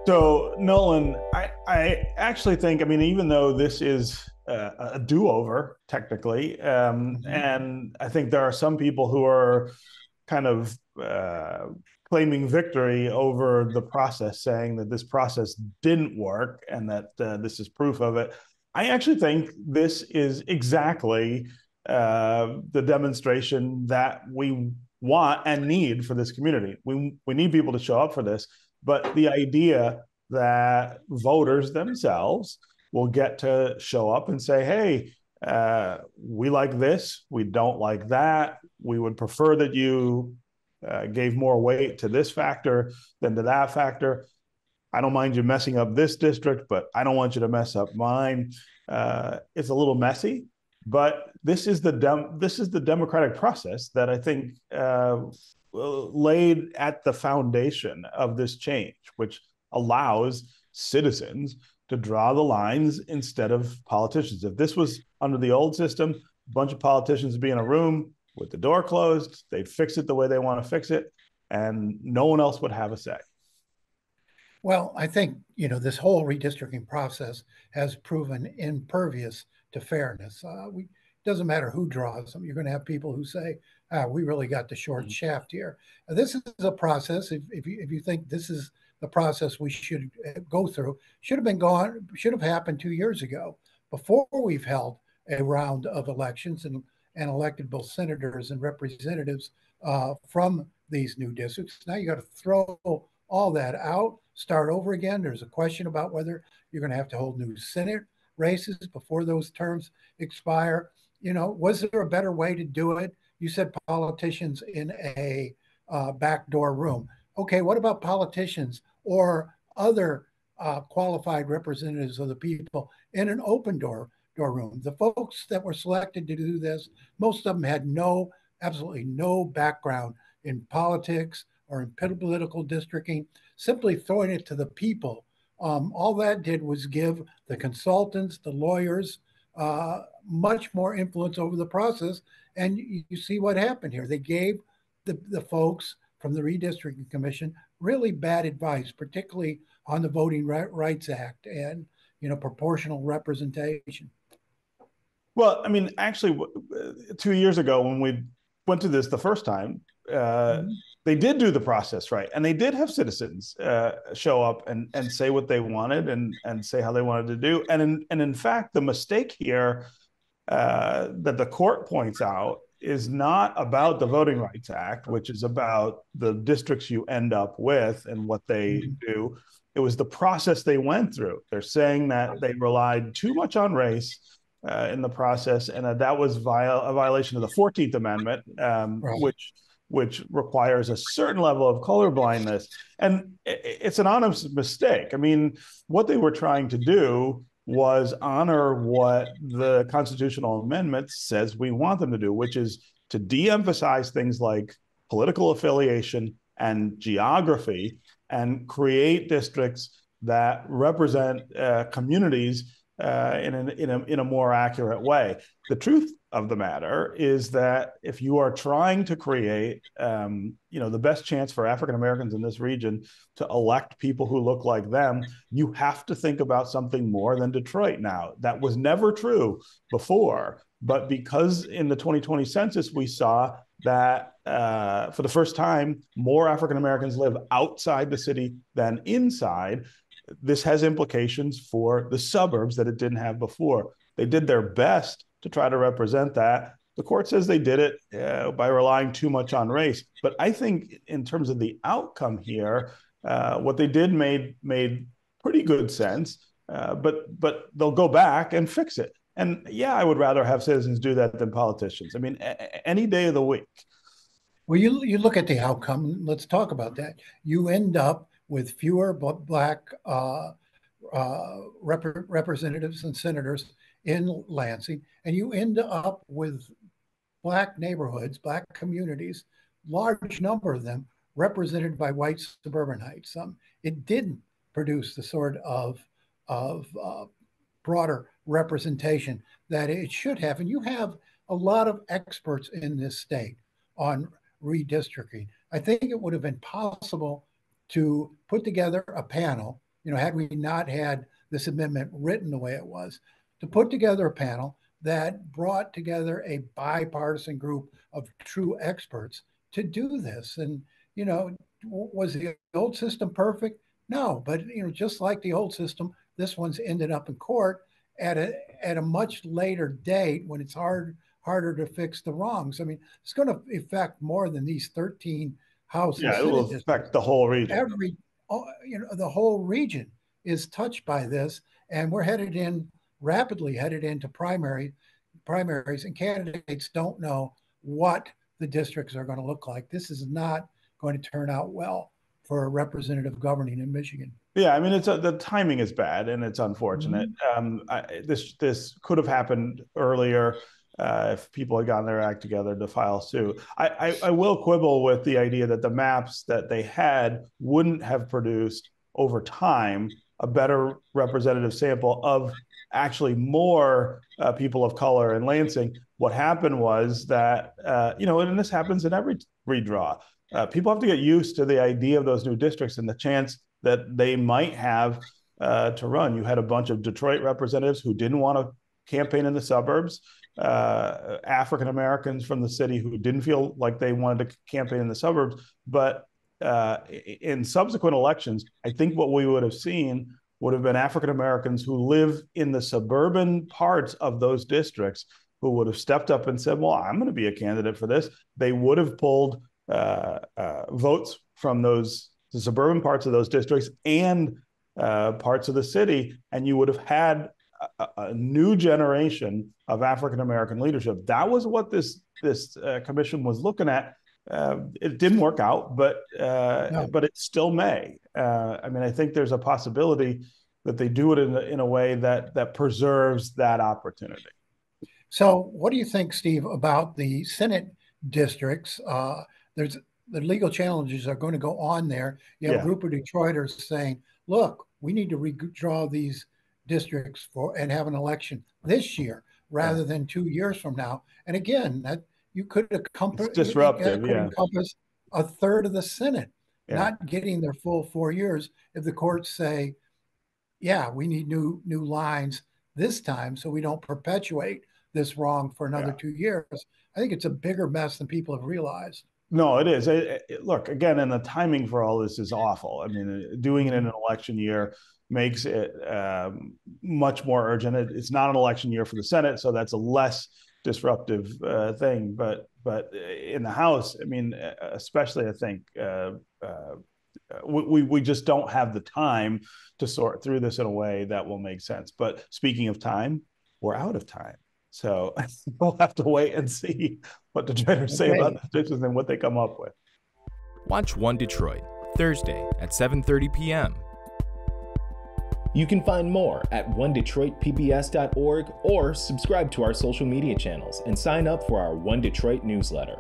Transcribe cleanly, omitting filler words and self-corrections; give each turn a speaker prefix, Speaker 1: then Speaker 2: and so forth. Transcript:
Speaker 1: So, Nolan, I actually think, I mean, even though this is a do-over technically,
Speaker 2: Mhm.
Speaker 1: and I think there are some people who are kind of claiming victory over the process, saying that this process didn't work and that this is proof of it. I actually think this is exactly the demonstration that we want and need for this community. We need people to show up for this, but the idea that voters themselves will get to show up and say, hey, we like this, we don't like that, we would prefer that you gave more weight to this factor than to that factor. I don't mind you messing up this district, but I don't want you to mess up mine. It's a little messy, but this is the democratic process that I think laid at the foundation of this change, which allows citizens to draw the lines instead of politicians. If this was under the old system, a bunch of politicians would be in a room with the door closed, they'd fix it the way they want to fix it, and no one else would have a say.
Speaker 2: Well, I think, this whole redistricting process has proven impervious to fairness. Doesn't matter who draws them. You're going to have people who say, we really got the short shaft here. This is a process. If you think this is the process we should go through, should have happened 2 years ago before we've held a round of elections and elected both senators and representatives from these new districts. Now you got to throw all that out, start over again. There's a question about whether you're going to have to hold new Senate races before those terms expire. Was there a better way to do it? You said politicians in a backdoor room. Okay, what about politicians or other qualified representatives of the people in an open door room? The folks that were selected to do this, most of them had absolutely no background in politics or in political districting. Simply throwing it to the people, all that did was give the consultants, the lawyers, much more influence over the process. And you see what happened here. They gave the folks from the Redistricting Commission really bad advice, particularly on the Voting Rights Act and proportional representation.
Speaker 1: Well, I mean, actually, 2 years ago when we went to this the first time, uh,
Speaker 2: Mhm.
Speaker 1: they did do the process right, and they did have citizens show up and say what they wanted and say how they wanted to do. And in fact, the mistake here that the court points out is not about the Voting Rights Act, which is about the districts you end up with and what they
Speaker 2: Mhm.
Speaker 1: do. It was the process they went through. They're saying that they relied too much on race in the process, and that was a violation of the 14th Amendment,
Speaker 2: Right.
Speaker 1: which requires a certain level of colorblindness. And it's an honest mistake. I mean, what they were trying to do was honor what the constitutional amendment says we want them to do, which is to de-emphasize things like political affiliation and geography and create districts that represent communities in a more accurate way. The truth of the matter is that if you are trying to create the best chance for African Americans in this region to elect people who look like them, you have to think about something more than Detroit now. That was never true before, but because in the 2020 census we saw that for the first time more African Americans live outside the city than inside, this has implications for the suburbs that it didn't have before. They did their best to try to represent that. The court says they did it by relying too much on race. But I think in terms of the outcome here, what they did made pretty good sense. But they'll go back and fix it. And yeah, I would rather have citizens do that than politicians. I mean, any day of the week.
Speaker 2: Well, you look at the outcome. Let's talk about that. You end up with fewer black representatives and senators in Lansing, and you end up with black neighborhoods, black communities, large number of them represented by white suburbanites. It didn't produce the sort of broader representation that it should have. And you have a lot of experts in this state on redistricting. I think it would have been possible to put together a panel had we not had this amendment written the way it was, to put together a panel that brought together a bipartisan group of true experts to do this. And, was the old system perfect? No, but, just like the old system, this one's ended up in court at a much later date when it's harder to fix the wrongs. I mean, it's going to affect more than these 13 House and
Speaker 1: Yeah, it
Speaker 2: Senate
Speaker 1: will
Speaker 2: districts.
Speaker 1: affect the whole region.
Speaker 2: The whole region is touched by this, and we're rapidly headed into primaries, and candidates don't know what the districts are going to look like. This is not going to turn out well for a representative governing in Michigan.
Speaker 1: Yeah, I mean, the timing is bad and it's unfortunate. This could have happened earlier if people had gotten their act together to file suit. I will quibble with the idea that the maps that they had wouldn't have produced over time a better representative sample of actually more people of color in Lansing. What happened was that, and this happens in every redraw, people have to get used to the idea of those new districts and the chance that they might have to run. You had a bunch of Detroit representatives who didn't want to campaign in the suburbs, African Americans from the city who didn't feel like they wanted to campaign in the suburbs. But in subsequent elections, I think what we would have seen would have been African Americans who live in the suburban parts of those districts who would have stepped up and said, well, I'm going to be a candidate for this. They would have pulled votes from the suburban parts of those districts and parts of the city, and you would have had a new generation of African American leadership. That was what this commission was looking at. It didn't work out, but it still may. I think there's a possibility that they do it in a way that preserves that opportunity.
Speaker 2: So, what do you think, Steve, about the Senate districts? There's the legal challenges are going to go on there. You have a group of Detroiters saying, "Look, we need to redraw these districts and have an election this year rather than 2 years from now." And again, that you could encompass a third of the Senate not getting their full 4 years if the courts say, "Yeah, we need new lines this time so we don't perpetuate this wrong for another 2 years." I think it's a bigger mess than people have realized.
Speaker 1: No, it is. Look, again, and the timing for all this is awful. I mean, doing it in an election year makes it much more urgent. It's not an election year for the Senate, so that's a less disruptive thing. But in the House, I mean, especially, I think we just don't have the time to sort through this in a way that will make sense. But speaking of time, we're out of time. So we'll have to wait and see what the Detroiters say about the districts and what they come up with.
Speaker 3: Watch One Detroit, Thursday at 7:30 p.m. You can find more at onedetroitpbs.org or subscribe to our social media channels and sign up for our One Detroit newsletter.